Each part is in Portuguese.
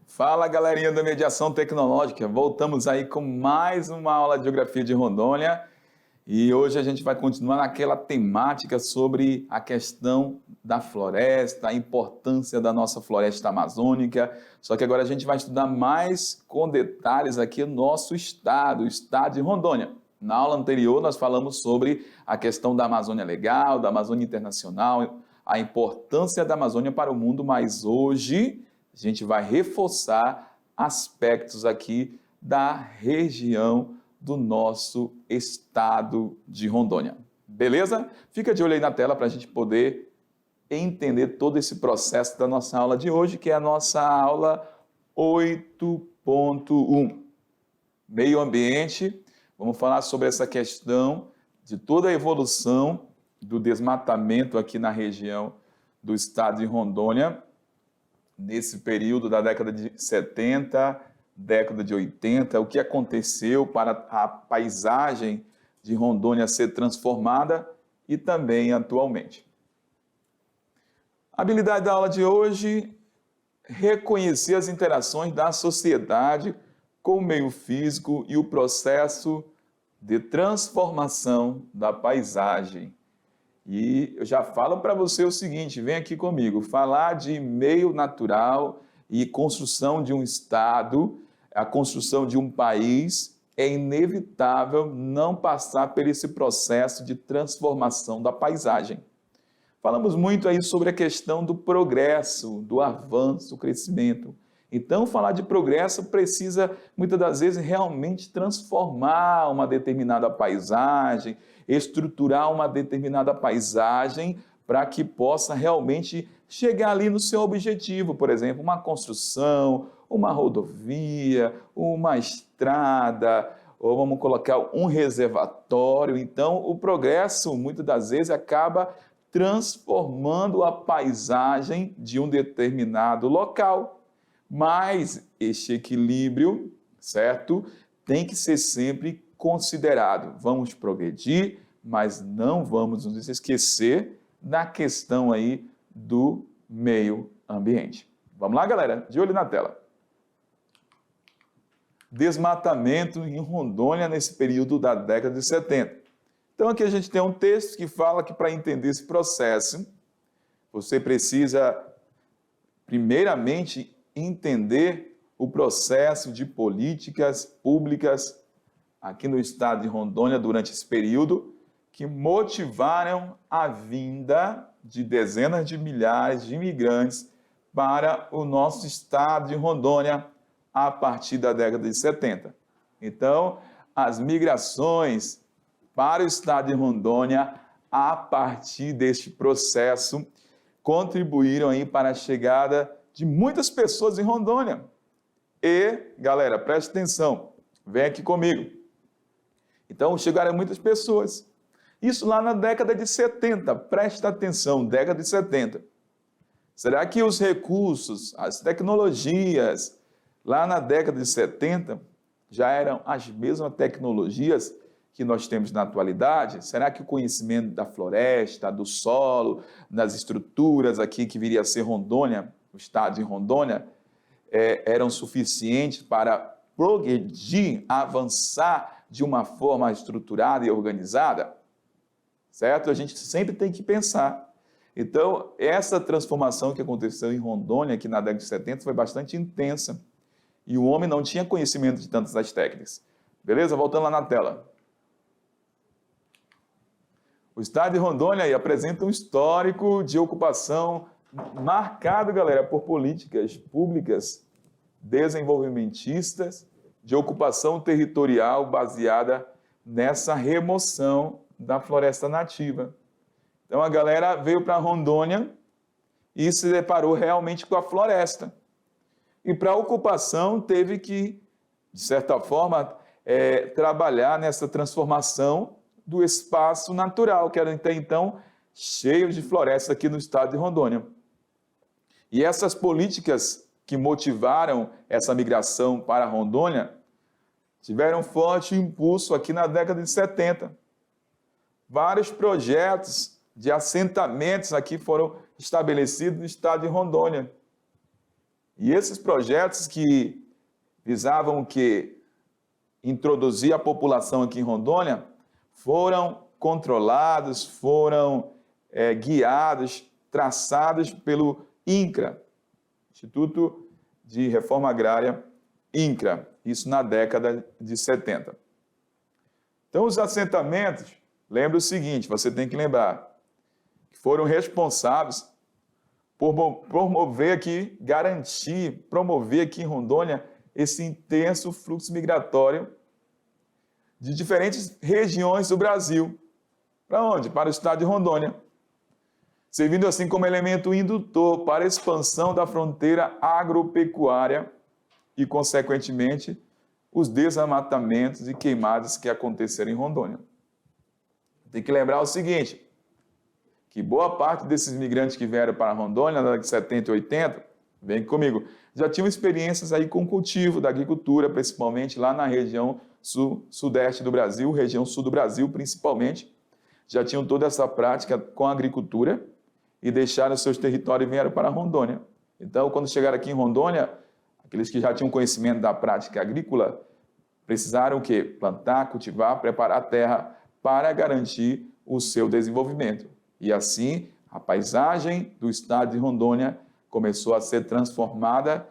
Fala, galerinha da Mediação Tecnológica. Voltamos aí com mais uma aula de Geografia de Rondônia e hoje a gente vai continuar naquela temática sobre a questão da floresta, a importância da nossa floresta amazônica. Só que agora a gente vai estudar mais com detalhes aqui o nosso estado, o estado de Rondônia. Na aula anterior nós falamos sobre a questão da Amazônia Legal, da Amazônia Internacional, a importância da Amazônia para o mundo, mas hoje a gente vai reforçar aspectos aqui da região do nosso estado de Rondônia. Beleza? Fica de olho aí na tela para a gente poder entender todo esse processo da nossa aula de hoje, que é a nossa aula 8.1. Meio ambiente. Vamos falar sobre essa questão de toda a evolução do desmatamento aqui na região do estado de Rondônia, nesse período da década de 70, década de 80, o que aconteceu para a paisagem de Rondônia ser transformada e também atualmente. A habilidade da aula de hoje, reconhecer as interações da sociedade com o meio físico e o processo de transformação da paisagem. E eu já falo para você o seguinte, vem aqui comigo, falar de meio natural e construção de um estado, a construção de um país, é inevitável não passar por esse processo de transformação da paisagem. Falamos muito aí sobre a questão do progresso, do avanço, do crescimento. Então, falar de progresso precisa, muitas das vezes, realmente transformar uma determinada paisagem, estruturar uma determinada paisagem para que possa realmente chegar ali no seu objetivo, por exemplo, uma construção, uma rodovia, uma estrada, ou vamos colocar um reservatório. Então, o progresso, muitas das vezes, acaba transformando a paisagem de um determinado local. Mas este equilíbrio, certo, tem que ser sempre considerado. Vamos progredir, mas não vamos nos esquecer da questão aí do meio ambiente. Vamos lá, galera? De olho na tela. Desmatamento em Rondônia nesse período da década de 70. Então aqui a gente tem um texto que fala que para entender esse processo, você precisa, primeiramente, entender o processo de políticas públicas aqui no estado de Rondônia durante esse período que motivaram a vinda de dezenas de milhares de imigrantes para o nosso estado de Rondônia a partir da década de 70. Então, as migrações para o estado de Rondônia a partir deste processo contribuíram aí para a chegada de muitas pessoas em Rondônia. E, galera, preste atenção, vem aqui comigo. Então, chegaram muitas pessoas. Isso lá na década de 70, presta atenção, década de 70. Será que os recursos, as tecnologias, lá na década de 70, já eram as mesmas tecnologias que nós temos na atualidade? Será que o conhecimento da floresta, do solo, das estruturas aqui que viria a ser Rondônia, o estado de Rondônia, eram suficientes para progredir, avançar de uma forma estruturada e organizada? Certo? A gente sempre tem que pensar. Então, essa transformação que aconteceu em Rondônia, aqui na década de 70, foi bastante intensa. E o homem não tinha conhecimento de tantas das técnicas. Beleza? Voltando lá na tela. O estado de Rondônia aí apresenta um histórico de ocupação marcado, galera, por políticas públicas desenvolvimentistas de ocupação territorial baseada nessa remoção da floresta nativa. Então a galera veio para Rondônia e se deparou realmente com a floresta. E para a ocupação teve que, de certa forma, trabalhar nessa transformação do espaço natural, que era até então cheio de floresta aqui no estado de Rondônia. E essas políticas que motivaram essa migração para Rondônia tiveram forte impulso aqui na década de 70. Vários projetos de assentamentos aqui foram estabelecidos no estado de Rondônia. E esses projetos que visavam o quê? Introduzir a população aqui em Rondônia, foram controlados, foram guiados, traçados pelo INCRA, Instituto de Reforma Agrária, INCRA, isso na década de 70. Então, os assentamentos, lembra o seguinte, você tem que lembrar, que foram responsáveis por promover aqui, garantir, promover aqui em Rondônia esse intenso fluxo migratório de diferentes regiões do Brasil. Para onde? Para o estado de Rondônia. Servindo assim como elemento indutor para a expansão da fronteira agropecuária e, consequentemente, os desmatamentos e queimadas que aconteceram em Rondônia. Tem que lembrar o seguinte, que boa parte desses migrantes que vieram para Rondônia na década de 70 e 80, vem comigo, já tinham experiências aí com o cultivo da agricultura, principalmente lá na região sudeste do Brasil, região sul do Brasil principalmente, já tinham toda essa prática com a agricultura e deixaram seus territórios e vieram para Rondônia. Então, quando chegaram aqui em Rondônia, aqueles que já tinham conhecimento da prática agrícola, precisaram o quê? Plantar, cultivar, preparar a terra para garantir o seu desenvolvimento. E assim, a paisagem do estado de Rondônia começou a ser transformada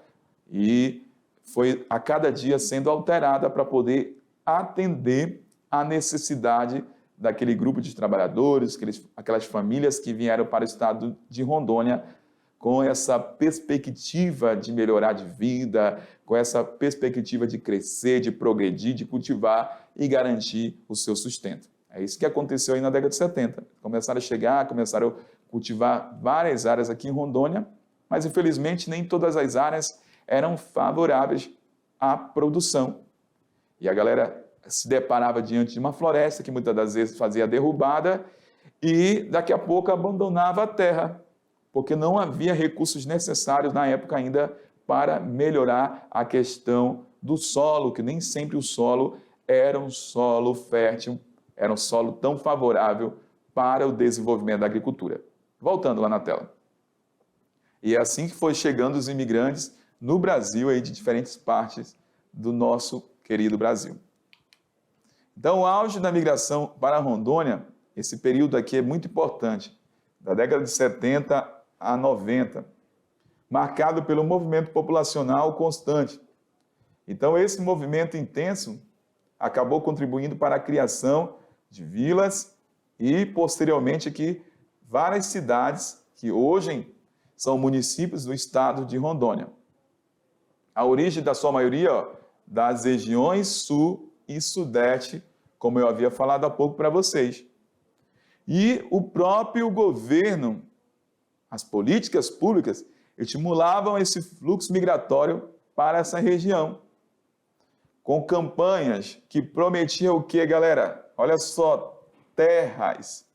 e foi a cada dia sendo alterada para poder atender à necessidade daquele grupo de trabalhadores, aquelas famílias que vieram para o estado de Rondônia com essa perspectiva de melhorar de vida, com essa perspectiva de crescer, de progredir, de cultivar e garantir o seu sustento. É isso que aconteceu aí na década de 70. Começaram a chegar, começaram a cultivar várias áreas aqui em Rondônia, mas infelizmente nem todas as áreas eram favoráveis à produção. E a galera se deparava diante de uma floresta que muitas das vezes fazia a derrubada e daqui a pouco abandonava a terra, porque não havia recursos necessários na época ainda para melhorar a questão do solo, que nem sempre o solo era um solo fértil, era um solo tão favorável para o desenvolvimento da agricultura. Voltando lá na tela. E é assim que foi chegando os imigrantes no Brasil, aí de diferentes partes do nosso querido Brasil. Então, o auge da migração para Rondônia, esse período aqui é muito importante, da década de 70 a 90, marcado pelo movimento populacional constante. Então, esse movimento intenso acabou contribuindo para a criação de vilas e, posteriormente, aqui, várias cidades que hoje são municípios do estado de Rondônia. A origem da sua maioria, das regiões sul e sudeste, como eu havia falado há pouco para vocês. E o próprio governo, as políticas públicas, estimulavam esse fluxo migratório para essa região, com campanhas que prometiam o quê, galera? Olha só, terras,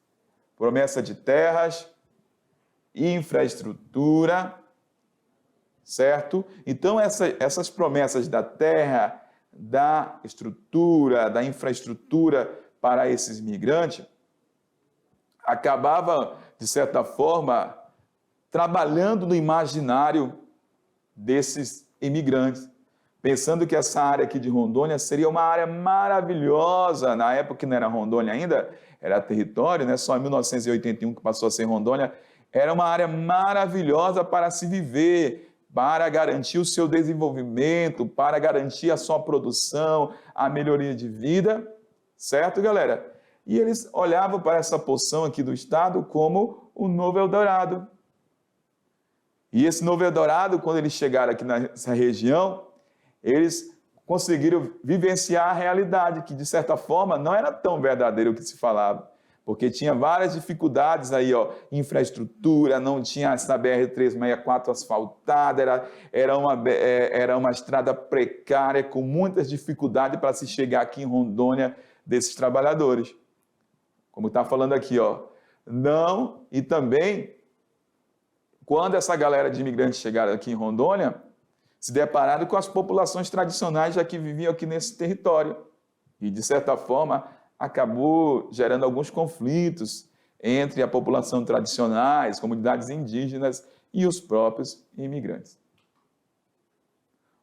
promessa de terras, infraestrutura, certo? Então, essas promessas da terra, da estrutura, da infraestrutura para esses migrantes, acabava, de certa forma, trabalhando no imaginário desses imigrantes, pensando que essa área aqui de Rondônia seria uma área maravilhosa, na época que não era Rondônia ainda, era território, né? Só em 1981 que passou a ser Rondônia, era uma área maravilhosa para se viver, para garantir o seu desenvolvimento, para garantir a sua produção, a melhoria de vida, certo, galera? E eles olhavam para essa porção aqui do estado como o Novo Eldorado. E esse Novo Eldorado, quando eles chegaram aqui nessa região, eles conseguiram vivenciar a realidade, que de certa forma não era tão verdadeiro o que se falava, porque tinha várias dificuldades aí, ó, infraestrutura, não tinha essa BR-364 asfaltada, era uma estrada precária, com muitas dificuldades para se chegar aqui em Rondônia desses trabalhadores. Como está falando aqui, ó, não, e também, quando essa galera de imigrantes chegaram aqui em Rondônia, se depararam com as populações tradicionais já que viviam aqui nesse território. E, de certa forma, acabou gerando alguns conflitos entre a população tradicional, as comunidades indígenas e os próprios imigrantes.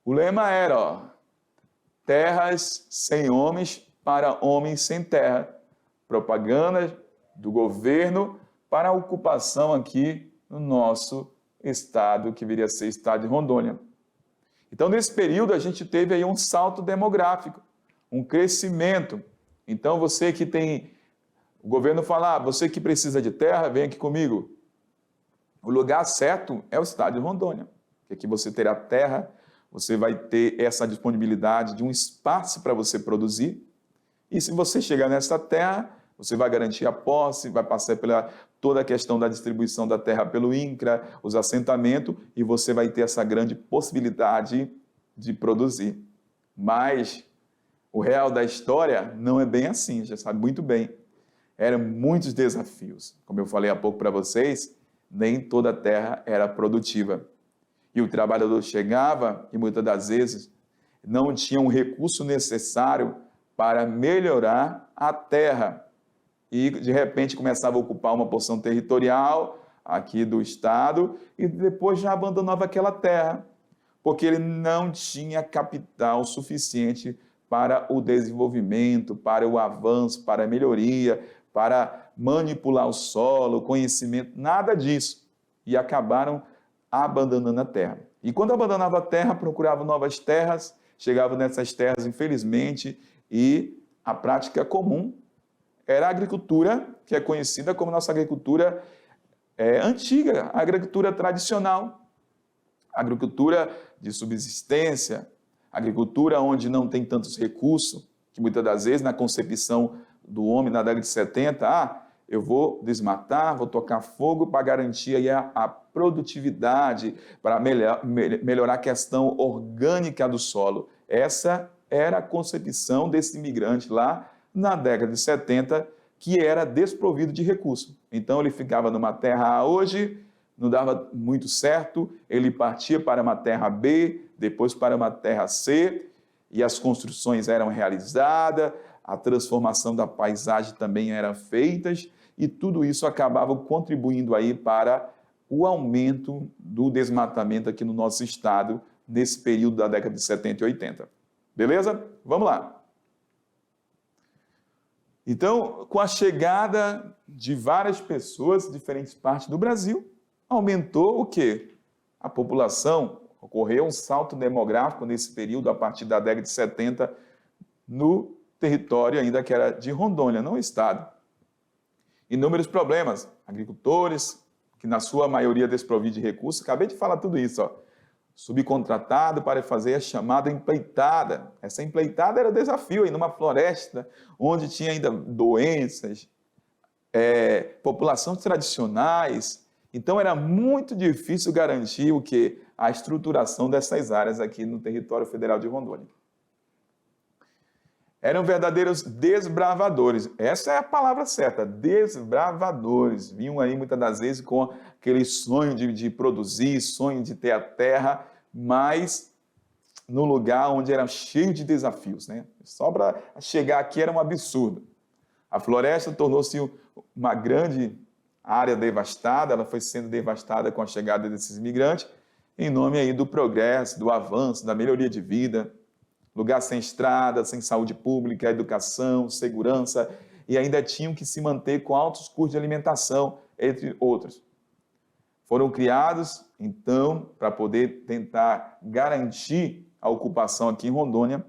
O lema era, ó, terras sem homens para homens sem terra. Propaganda do governo para a ocupação aqui no nosso estado, que viria a ser o estado de Rondônia. Então, nesse período, a gente teve aí um salto demográfico, um crescimento. Então, você que tem... O governo fala, você que precisa de terra, vem aqui comigo. O lugar certo é o estado de Rondônia, que aqui você terá terra, você vai ter essa disponibilidade de um espaço para você produzir. E se você chegar nessa terra, você vai garantir a posse, vai passar pela toda a questão da distribuição da terra pelo INCRA, os assentamentos, e você vai ter essa grande possibilidade de produzir. Mas o real da história não é bem assim, já sabe muito bem. Eram muitos desafios. Como eu falei há pouco para vocês, nem toda a terra era produtiva. E o trabalhador chegava e muitas das vezes não tinha um recurso necessário para melhorar a terra. E, de repente, começava a ocupar uma porção territorial aqui do estado e depois já abandonava aquela terra, porque ele não tinha capital suficiente para o desenvolvimento, para o avanço, para a melhoria, para manipular o solo, conhecimento, nada disso. E acabaram abandonando a terra. E quando abandonava a terra, procurava novas terras, chegava nessas terras, infelizmente, e a prática comum era a agricultura, que é conhecida como nossa agricultura antiga, a agricultura tradicional, a agricultura de subsistência, agricultura onde não tem tantos recursos, que muitas das vezes na concepção do homem na década de 70, eu vou desmatar, vou tocar fogo para garantir aí a produtividade, para melhorar a questão orgânica do solo. Essa era a concepção desse imigrante lá na década de 70, que era desprovido de recurso. Então ele ficava numa terra A hoje, não dava muito certo, ele partia para uma terra B, depois para uma terra C, e as construções eram realizadas, a transformação da paisagem também era feita, e tudo isso acabava contribuindo aí para o aumento do desmatamento aqui no nosso estado, nesse período da década de 70 e 80. Beleza? Vamos lá. Então, com a chegada de várias pessoas de diferentes partes do Brasil, aumentou o quê? A população, ocorreu um salto demográfico nesse período, a partir da década de 70, no território ainda que era de Rondônia, não o estado. Inúmeros problemas, agricultores, que na sua maioria desprovidos de recursos, acabei de falar tudo isso, ó. Subcontratado para fazer a chamada empreitada. Essa empreitada era desafio aí numa floresta onde tinha ainda doenças, populações tradicionais. Então era muito difícil garantir o que? A estruturação dessas áreas aqui no território federal de Rondônia. Eram verdadeiros desbravadores. Essa é a palavra certa, desbravadores. Vinham aí muitas das vezes com aquele sonho de produzir, sonho de ter a terra, mas no lugar onde era cheio de desafios, né? Só para chegar aqui era um absurdo. A floresta tornou-se uma grande área devastada, ela foi sendo devastada com a chegada desses imigrantes, em nome aí do progresso, do avanço, da melhoria de vida. Lugar sem estrada, sem saúde pública, educação, segurança, e ainda tinham que se manter com altos custos de alimentação, entre outros. Foram criados, então, para poder tentar garantir a ocupação aqui em Rondônia,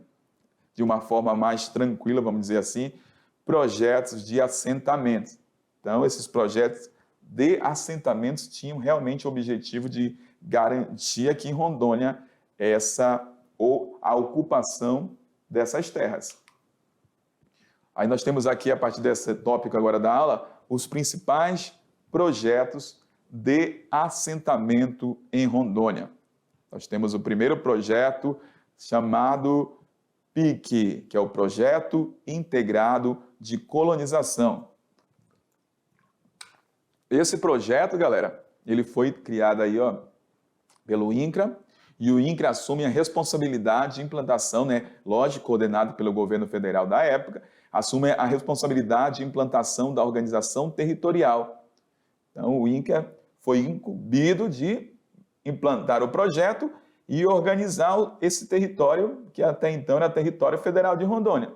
de uma forma mais tranquila, vamos dizer assim, projetos de assentamentos. Então, esses projetos de assentamentos tinham realmente o objetivo de garantir aqui em Rondônia a ocupação dessas terras. Aí nós temos aqui, a partir desse tópico agora da aula, os principais projetos de assentamento em Rondônia. Nós temos o primeiro projeto chamado PIC, que é o Projeto Integrado de Colonização. Esse projeto, galera, ele foi criado aí, ó, pelo INCRA, e o INCRA assume a responsabilidade de implantação, né, lógico, coordenado pelo governo federal da época, assume a responsabilidade de implantação da organização territorial. Então, o INCRA foi incumbido de implantar o projeto e organizar esse território, que até então era território federal de Rondônia,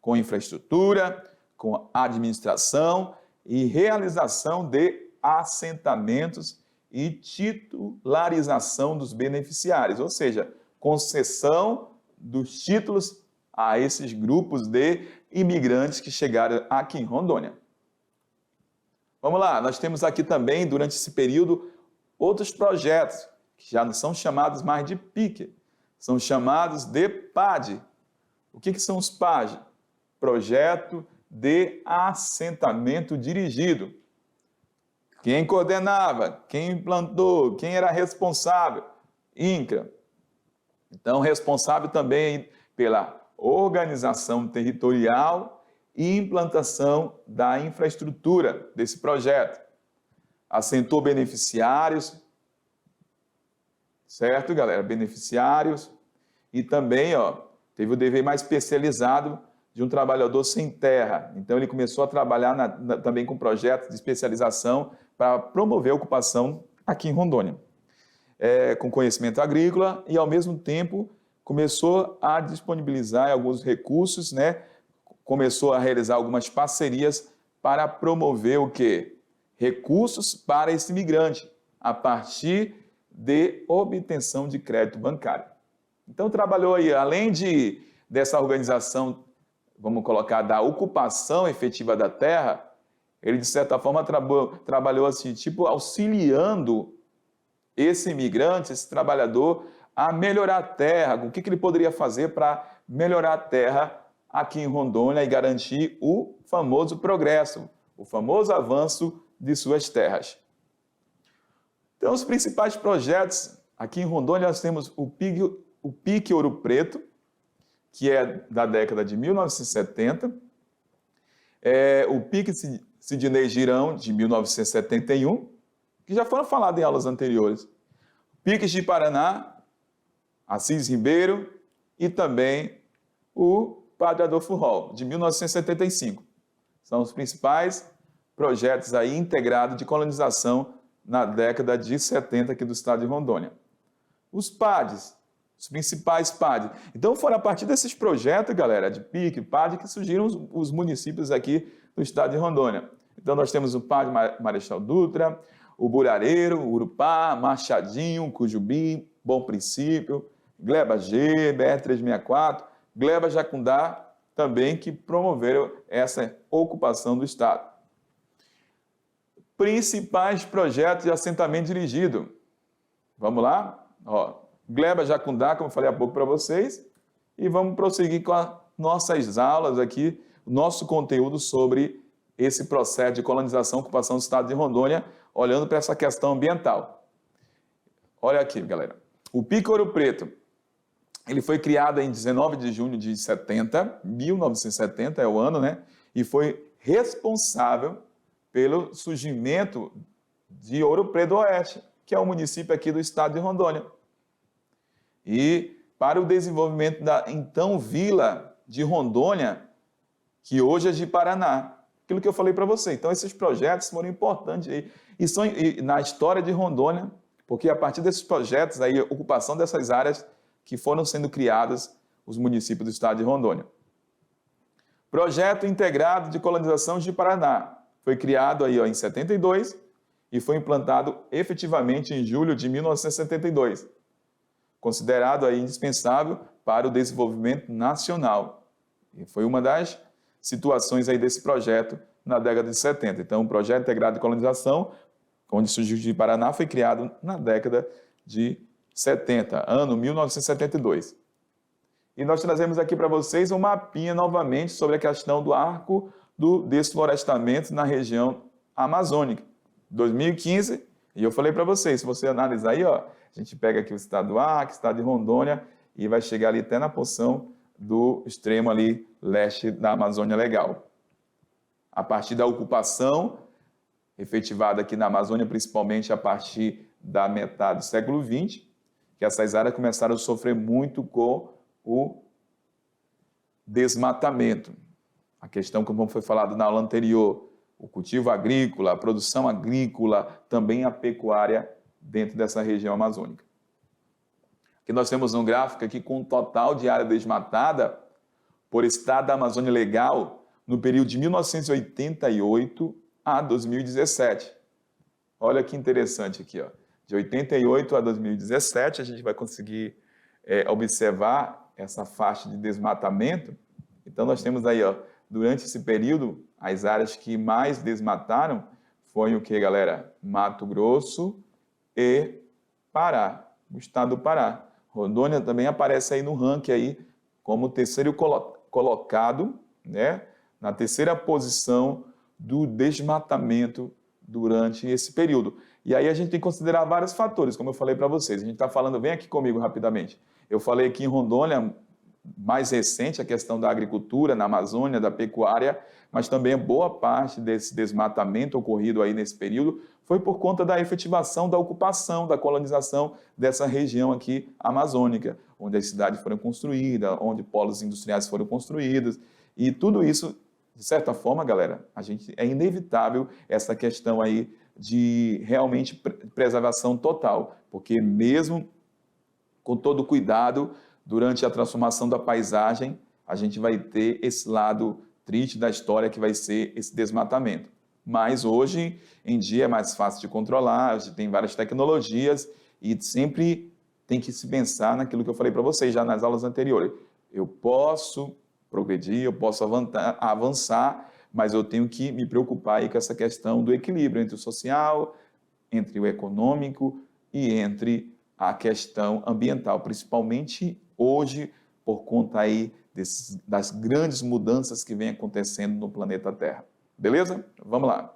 com infraestrutura, com administração e realização de assentamentos e titularização dos beneficiários, ou seja, concessão dos títulos a esses grupos de imigrantes que chegaram aqui em Rondônia. Vamos lá, nós temos aqui também, durante esse período, outros projetos, que já não são chamados mais de PIC, são chamados de PAD. O que são os PAD? Projeto de Assentamento Dirigido. Quem coordenava, quem implantou, quem era responsável? INCRA. Então, responsável também pela organização territorial e implantação da infraestrutura desse projeto. Assentou beneficiários, certo, galera? Beneficiários. E também, teve o dever mais especializado de um trabalhador sem terra. Então, ele começou a trabalhar também com projetos de especialização para promover a ocupação aqui em Rondônia, com conhecimento agrícola e, ao mesmo tempo, começou a disponibilizar alguns recursos, né? Começou a realizar algumas parcerias para promover o quê? Recursos para esse imigrante, a partir de obtenção de crédito bancário. Então, trabalhou aí, além dessa organização, vamos colocar, da ocupação efetiva da terra, ele, de certa forma, trabalhou assim, tipo, auxiliando esse imigrante, esse trabalhador, a melhorar a terra. O que ele poderia fazer para melhorar a terra aqui em Rondônia e garantir o famoso progresso, o famoso avanço de suas terras. Então, os principais projetos aqui em Rondônia, nós temos o PIC Ouro Preto, que é da década de 1970, o PIC Sidney Girão, de 1971, que já foram falados em aulas anteriores, PIC de Paraná, Assis Ribeiro e também o Padre Adolfo Roll, de 1975. São os principais projetos aí integrados de colonização na década de 70 aqui do estado de Rondônia. Os PADs, os principais PADs. Então, foram a partir desses projetos, galera, de PIC, PAD, que surgiram os municípios aqui do estado de Rondônia. Então, nós temos o PAD Marechal Dutra, o Burareiro, o Urupá, Machadinho, Cujubi, Bom Princípio, Gleba G, BR-364, Gleba Jacundá, também, que promoveram essa ocupação do estado. Principais projetos de assentamento dirigido. Vamos lá? Gleba Jacundá, como eu falei há pouco para vocês, e vamos prosseguir com as nossas aulas aqui, o nosso conteúdo sobre esse processo de colonização e ocupação do estado de Rondônia, olhando para essa questão ambiental. Olha aqui, galera. O PIC Ouro Preto, ele foi criado em 19 de junho de 1970 é o ano, né? E foi responsável pelo surgimento de Ouro Preto do Oeste, que é um município aqui do estado de Rondônia. E para o desenvolvimento da então Vila de Rondônia, que hoje é de Paraná. Aquilo que eu falei para você. Então, esses projetos foram importantes aí, e na história de Rondônia, porque a partir desses projetos, aí, a ocupação dessas áreas que foram sendo criadas os municípios do estado de Rondônia. Projeto Integrado de Colonização de Paraná. Foi criado aí, em 72 e foi implantado efetivamente em julho de 1972. Considerado aí indispensável para o desenvolvimento nacional. E foi uma das situações aí desse projeto na década de 70. Então, o Projeto Integrado de Colonização, onde surgiu de Paraná, foi criado na década de 70, ano 1972. E nós trazemos aqui para vocês um mapinha novamente sobre a questão do arco do desflorestamento na região amazônica. 2015, e eu falei para vocês, se você analisar aí, a gente pega aqui o estado do Acre, o estado de Rondônia, e vai chegar ali até na porção do extremo ali leste da Amazônia Legal. A partir da ocupação efetivada aqui na Amazônia, principalmente a partir da metade do século XX, que essas áreas começaram a sofrer muito com o desmatamento. A questão, como foi falado na aula anterior, o cultivo agrícola, a produção agrícola, também a pecuária dentro dessa região amazônica. que nós temos um gráfico aqui com o total de área desmatada por estado da Amazônia Legal no período de 1988 a 2017. Olha que interessante aqui, ó. De 88 a 2017, a gente vai conseguir observar essa faixa de desmatamento. Então, nós temos aí, ó, durante esse período, as áreas que mais desmataram foi o que, galera? Mato Grosso e Pará, o estado do Pará. Rondônia também aparece aí no ranking aí como terceiro colocado, né, na terceira posição do desmatamento durante esse período. E aí a gente tem que considerar vários fatores, como eu falei para vocês. A gente está falando, vem aqui comigo rapidamente. Eu falei aqui em Rondônia, mais recente, a questão da agricultura na Amazônia, da pecuária, mas também boa parte desse desmatamento ocorrido aí nesse período foi por conta da efetivação da ocupação, da colonização dessa região aqui amazônica, onde as cidades foram construídas, onde polos industriais foram construídos, e tudo isso, de certa forma, galera, é inevitável essa questão aí de realmente preservação total, porque mesmo com todo o cuidado, durante a transformação da paisagem, a gente vai ter esse lado triste da história que vai ser esse desmatamento. Mas hoje em dia é mais fácil de controlar, a gente tem várias tecnologias e sempre tem que se pensar naquilo que eu falei para vocês já nas aulas anteriores. Eu posso progredir, eu posso avançar, mas eu tenho que me preocupar aí com essa questão do equilíbrio entre o social, entre o econômico e entre a questão ambiental, principalmente hoje, por conta aí das grandes mudanças que vêm acontecendo no planeta Terra. Beleza? Vamos lá.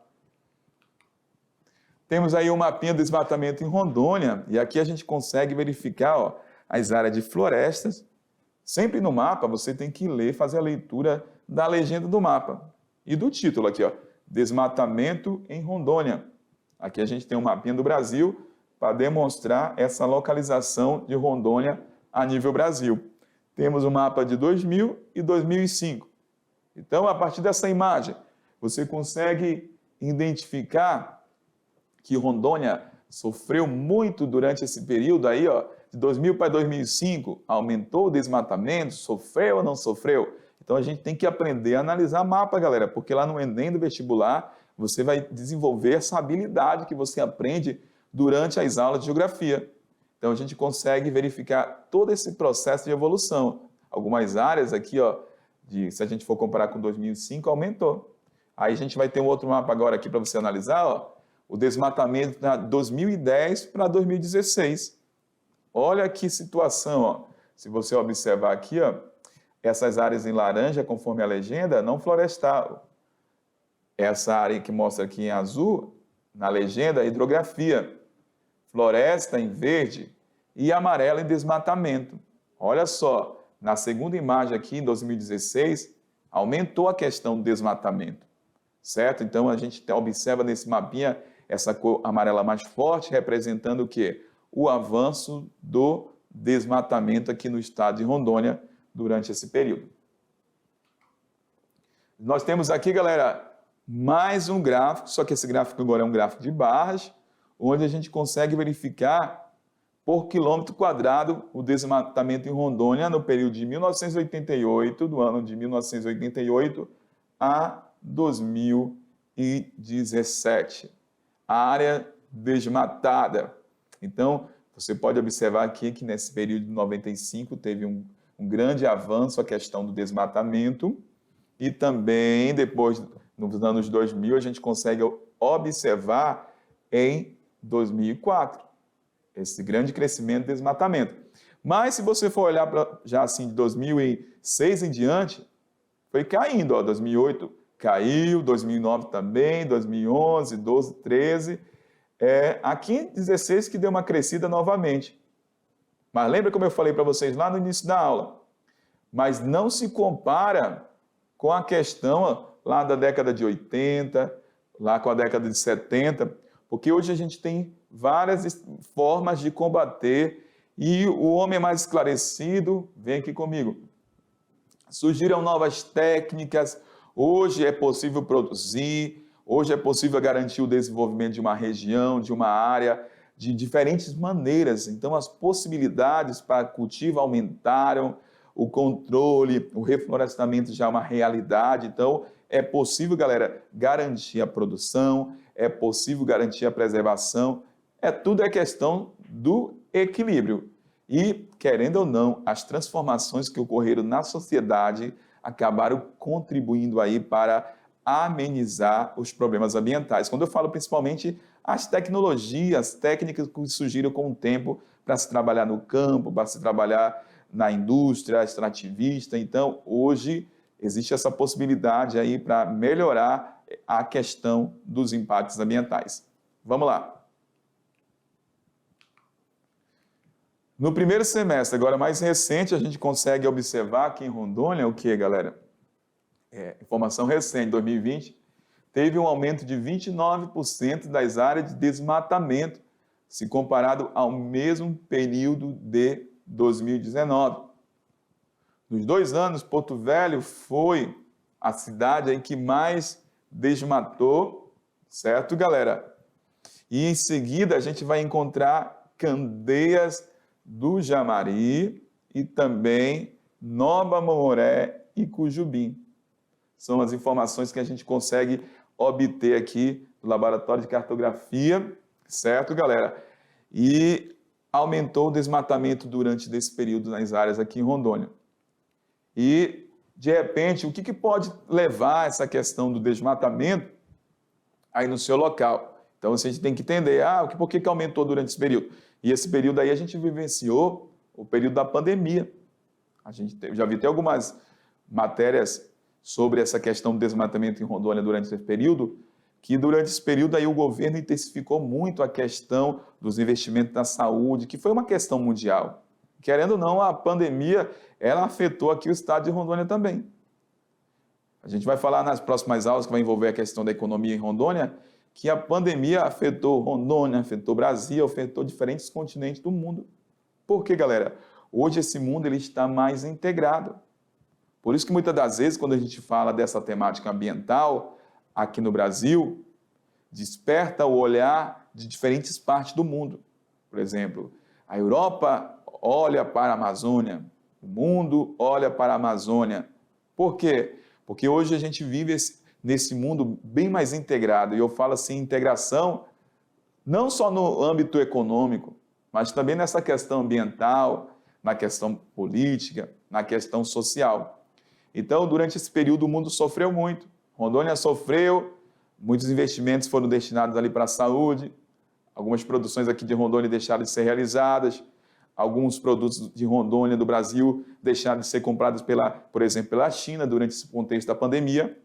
Temos aí um mapinha do desmatamento em Rondônia, e aqui a gente consegue verificar, ó, as áreas de florestas. Sempre no mapa você tem que ler, fazer a leitura da legenda do mapa. E do título aqui, ó, Desmatamento em Rondônia. Aqui a gente tem um mapinha do Brasil para demonstrar essa localização de Rondônia a nível Brasil. Temos o mapa de 2000 e 2005. Então, a partir dessa imagem, você consegue identificar que Rondônia sofreu muito durante esse período aí, ó, de 2000 para 2005, aumentou o desmatamento, sofreu ou não sofreu? Então, a gente tem que aprender a analisar mapa, galera, porque lá no Enem do vestibular, você vai desenvolver essa habilidade que você aprende durante as aulas de geografia. Então, a gente consegue verificar todo esse processo de evolução. Algumas áreas aqui, ó, se a gente for comparar com 2005, aumentou. Aí a gente vai ter um outro mapa agora aqui para você analisar, ó, o desmatamento de 2010 para 2016. Olha que situação, ó. Se você observar aqui, ó, essas áreas em laranja, conforme a legenda, não florestal. Essa área que mostra aqui em azul, na legenda, hidrografia. Floresta em verde e amarelo em desmatamento. Olha só, na segunda imagem aqui, em 2016, aumentou a questão do desmatamento, certo? Então, a gente observa nesse mapinha essa cor amarela mais forte, representando o quê? O avanço do desmatamento aqui no estado de Rondônia durante esse período. Nós temos aqui, galera, mais um gráfico, só que esse gráfico agora é um gráfico de barras, onde a gente consegue verificar por quilômetro quadrado o desmatamento em Rondônia no período de 1988, do ano de 1988 a 2017. A área desmatada. Então, você pode observar aqui que nesse período de 95 teve um grande avanço a questão do desmatamento e também depois, nos anos 2000, a gente consegue observar em 2004, esse grande crescimento do desmatamento. Mas se você for olhar já assim de 2006 em diante, foi caindo, ó, 2008 caiu, 2009 também, 2011, 12, 13, aqui em 16 que deu uma crescida novamente. Mas lembra como eu falei para vocês lá no início da aula? Mas não se compara com a questão ó, lá da década de 80, lá com a década de 70, porque hoje a gente tem várias formas de combater e o homem é mais esclarecido, vem aqui comigo. Surgiram novas técnicas, hoje é possível produzir, hoje é possível garantir o desenvolvimento de uma região, de uma área, de diferentes maneiras. Então, as possibilidades para cultivo aumentaram, o controle, o reflorestamento já é uma realidade. Então, é possível, galera, garantir a produção, é possível garantir a preservação. Tudo é questão do equilíbrio. E, querendo ou não, as transformações que ocorreram na sociedade acabaram contribuindo aí para amenizar os problemas ambientais. Quando eu falo principalmente as tecnologias, técnicas que surgiram com o tempo para se trabalhar no campo, para se trabalhar na indústria extrativista. Então, hoje existe essa possibilidade aí para melhorar a questão dos impactos ambientais. Vamos lá. No primeiro semestre, agora mais recente, a gente consegue observar aqui em Rondônia o que, galera? Informação recente, 2020, teve um aumento de 29% das áreas de desmatamento, se comparado ao mesmo período de 2019. Nos 2 anos, Porto Velho foi a cidade em que mais desmatou, certo, galera? E em seguida a gente vai encontrar Candeias do Jamari e também Nova Mamoré e Cujubim. São as informações que a gente consegue obter aqui do Laboratório de Cartografia, certo, galera? E aumentou o desmatamento durante esse período nas áreas aqui em Rondônia. E, de repente, o que pode levar essa questão do desmatamento aí no seu local? Então, a gente tem que entender, por que aumentou durante esse período? E esse período aí a gente vivenciou o período da pandemia. A gente já viu algumas matérias sobre essa questão do desmatamento em Rondônia durante esse período, que durante esse período aí o governo intensificou muito a questão dos investimentos na saúde, que foi uma questão mundial. Querendo ou não, a pandemia, ela afetou aqui o estado de Rondônia também. A gente vai falar nas próximas aulas, que vai envolver a questão da economia em Rondônia, que a pandemia afetou Rondônia, afetou Brasil, afetou diferentes continentes do mundo. Por quê, galera? Hoje esse mundo ele está mais integrado. Por isso que muitas das vezes, quando a gente fala dessa temática ambiental aqui no Brasil, desperta o olhar de diferentes partes do mundo. Por exemplo, a Europa olha para a Amazônia, o mundo olha para a Amazônia. Por quê? Porque hoje a gente vive nesse mundo bem mais integrado. E eu falo assim, integração não só no âmbito econômico, mas também nessa questão ambiental, na questão política, na questão social. Então, durante esse período, o mundo sofreu muito. Rondônia sofreu, muitos investimentos foram destinados ali para a saúde, algumas produções aqui de Rondônia deixaram de ser realizadas, alguns produtos de Rondônia, do Brasil, deixaram de ser comprados, por exemplo, pela China, durante esse contexto da pandemia.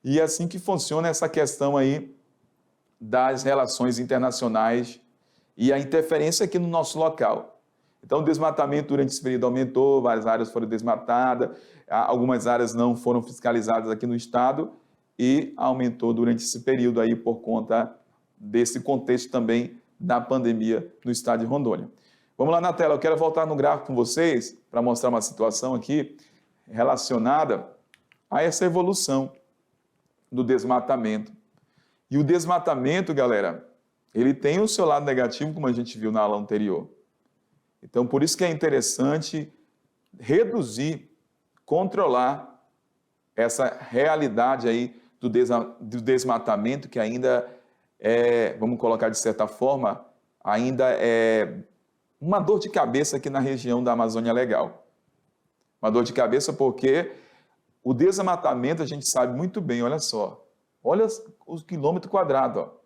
E é assim que funciona essa questão aí das relações internacionais e a interferência aqui no nosso local. Então, o desmatamento durante esse período aumentou, várias áreas foram desmatadas, algumas áreas não foram fiscalizadas aqui no estado e aumentou durante esse período aí por conta desse contexto também da pandemia no estado de Rondônia. Vamos lá na tela, eu quero voltar no gráfico com vocês para mostrar uma situação aqui relacionada a essa evolução do desmatamento. E o desmatamento, galera, ele tem o seu lado negativo, como a gente viu na aula anterior. Então, por isso que é interessante reduzir, controlar essa realidade aí do desmatamento, que ainda vamos colocar de certa forma, ainda é uma dor de cabeça aqui na região da Amazônia Legal. Uma dor de cabeça porque o desmatamento a gente sabe muito bem, olha só. Olha os quilômetros quadrados, ó.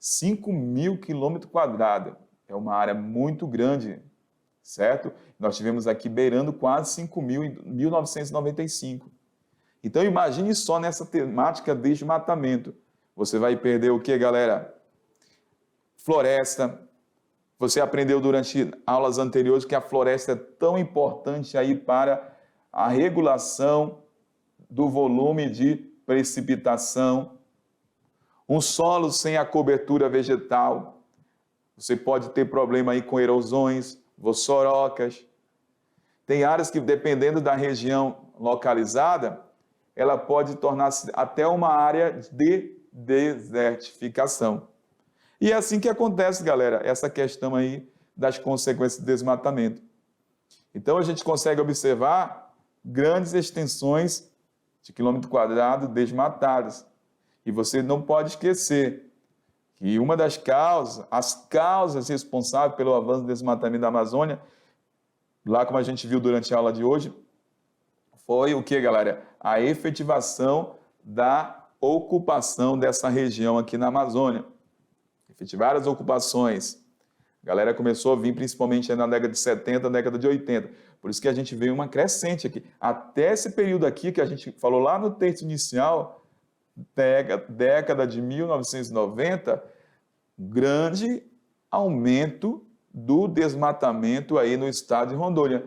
5.000 quilômetros quadrados. É uma área muito grande, certo? Nós tivemos aqui beirando quase 5.000 em 1995. Então, imagine só nessa temática de desmatamento. Você vai perder o que, galera? Floresta. Você aprendeu durante aulas anteriores que a floresta é tão importante aí para a regulação do volume de precipitação. Um solo sem a cobertura vegetal. Você pode ter problema aí com erosões, vossorocas. Tem áreas que, dependendo da região localizada, ela pode tornar-se até uma área de desertificação. E é assim que acontece, galera, essa questão aí das consequências do desmatamento. Então, a gente consegue observar grandes extensões de quilômetro quadrado desmatadas. E você não pode esquecer que uma das causas, as causas responsáveis pelo avanço do desmatamento da Amazônia, lá como a gente viu durante a aula de hoje, foi o que, galera? A efetivação da ocupação dessa região aqui na Amazônia. Efetivaram as ocupações. A galera começou a vir principalmente na década de 70, década de 80. Por isso que a gente vê uma crescente aqui. Até esse período aqui que a gente falou lá no texto inicial, década de 1990, grande aumento do desmatamento aí no estado de Rondônia.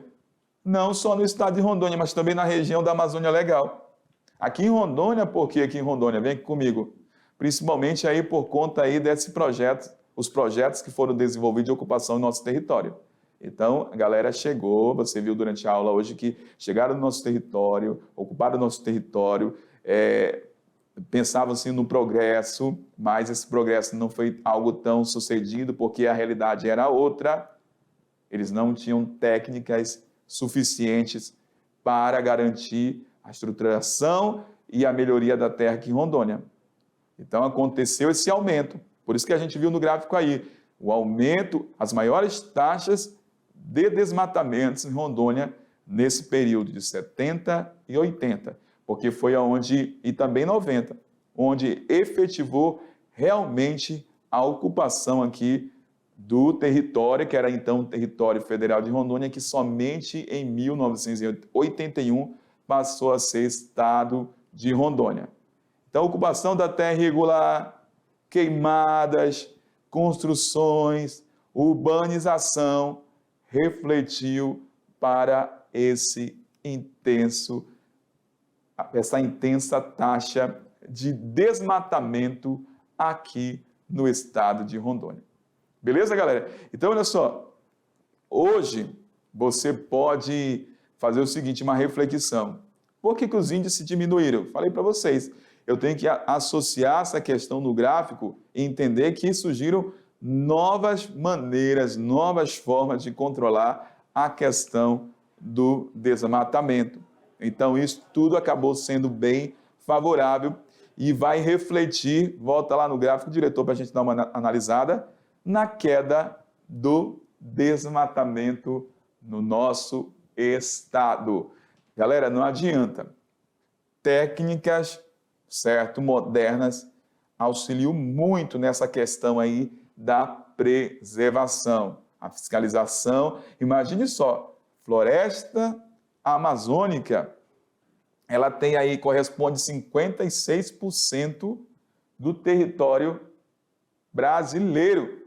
Não só no estado de Rondônia, mas também na região da Amazônia Legal. Aqui em Rondônia, por que aqui em Rondônia? Vem aqui comigo. Principalmente aí por conta aí desse projeto, os projetos que foram desenvolvidos de ocupação no nosso território. Então, a galera chegou, você viu durante a aula hoje que chegaram no nosso território, ocuparam o nosso território, pensavam assim no progresso, mas esse progresso não foi algo tão sucedido porque a realidade era outra. Eles não tinham técnicas suficientes para garantir a estruturação e a melhoria da terra aqui em Rondônia. Então aconteceu esse aumento, por isso que a gente viu no gráfico aí, o aumento, as maiores taxas de desmatamentos em Rondônia nesse período de 70 e 80, porque foi aonde, e também 90, onde efetivou realmente a ocupação aqui do território, que era então o território federal de Rondônia, que somente em 1981 passou a ser estado de Rondônia. Então, ocupação da terra irregular, queimadas, construções, urbanização, refletiu para essa intensa taxa de desmatamento aqui no estado de Rondônia. Beleza, galera? Então, olha só, hoje você pode fazer o seguinte, uma reflexão. Por que os índices diminuíram? Falei para vocês, eu tenho que associar essa questão no gráfico e entender que surgiram novas maneiras, novas formas de controlar a questão do desmatamento. Então, isso tudo acabou sendo bem favorável e vai refletir, volta lá no gráfico, diretor, para a gente dar uma analisada, na queda do desmatamento no nosso estado. Galera, não adianta. Técnicas, certo, modernas, auxiliam muito nessa questão aí da preservação, a fiscalização. Imagine só, floresta amazônica, ela tem aí, corresponde 56% do território brasileiro.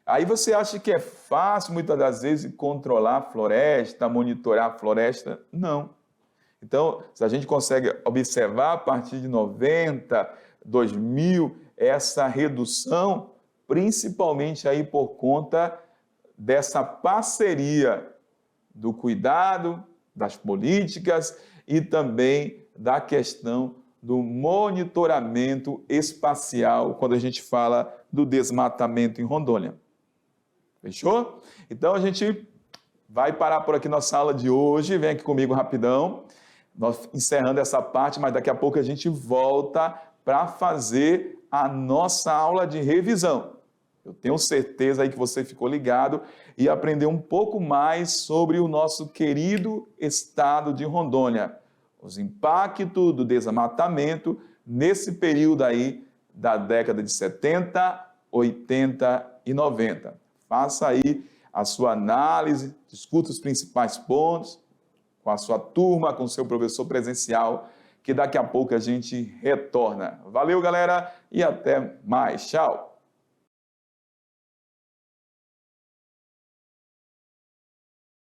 Aí você acha que é fácil, muitas das vezes, controlar a floresta, monitorar a floresta? Não. Então, se a gente consegue observar a partir de 90, 2000, essa redução, principalmente aí por conta dessa parceria do cuidado, das políticas e também da questão do monitoramento espacial, quando a gente fala do desmatamento em Rondônia. Fechou? Então, a gente vai parar por aqui nossa aula de hoje. Vem aqui comigo rapidão. Nós encerrando essa parte, mas daqui a pouco a gente volta para fazer a nossa aula de revisão. Eu tenho certeza aí que você ficou ligado e aprendeu um pouco mais sobre o nosso querido estado de Rondônia, os impactos do desmatamento nesse período aí da década de 70, 80 e 90. Faça aí a sua análise, discuta os principais pontos com a sua turma, com o seu professor presencial, que daqui a pouco a gente retorna. Valeu, galera, e até mais. Tchau!